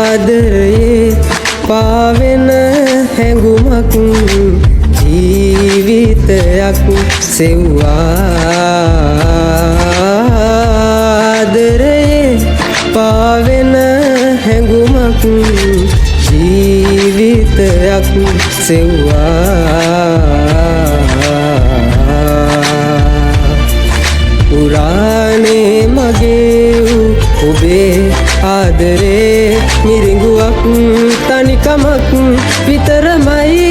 ආදරයේ පාවෙන හැඟුමක් ජීවිතයක් සෙව්වා ආදරයේ පාවෙන හැඟුමක් ජීවිතයක් සෙව්වා පුරාණේ මගේ ඔබේ ආදරේ මිරිඟුවක් තනිකමක් විතරමයි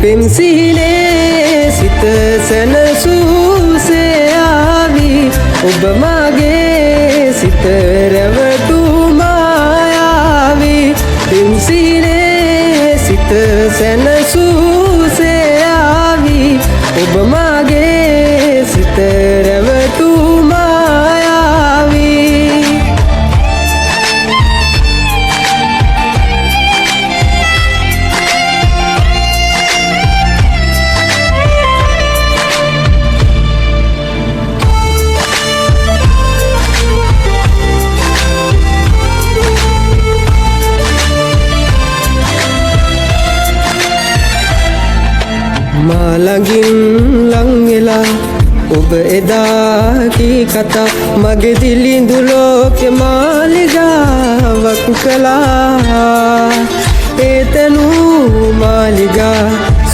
පෙම්සිහිනේ සිත සැනසූසේ ආවි ඔබ මගේ සිත රැවටු මායාවි පෙම්සිහිනේ සිත සැනසූසේ ආවි ඔබ මගේ සිත රැවටු මාළඟින් ලං වෙලා ඔබ එදා කී කතා මගේ දිලිඳු ලෝකෙ මාලිගාවක් කළා ඒතනු මාලිගා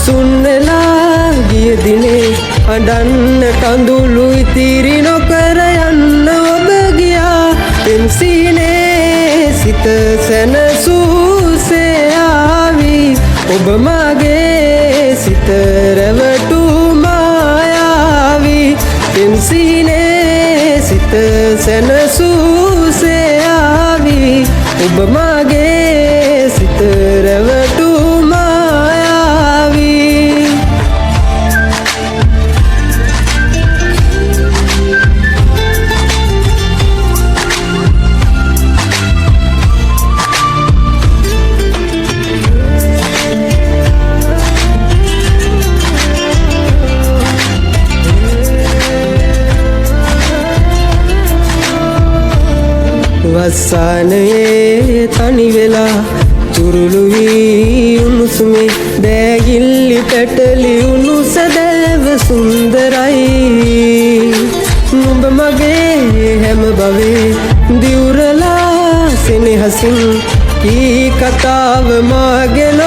සුන් වෙලා ගිය දිනේ අඬන්න කඳුළු ඉතිරි නොකර යන්න ඔබ ගියා පෙම්සිනේ සිත සැනසූසේ ආවි ඔබ මගේ සිත රැවටු මායාවි පෙම්සිනේ සිත සැනසූසේ ආවි ඔබ මගේ සිත රැවටු මායාවි වස්සානයේ තනි වෙලා තුරුළු වී උණුසුමේ බෑගිල්ලි පැටලි උණු සැදෑව සුන්දරයි නුඹ මගේ හැම බවේ දිවුරලා සෙනෙහසින් කී කතාව මාගෙන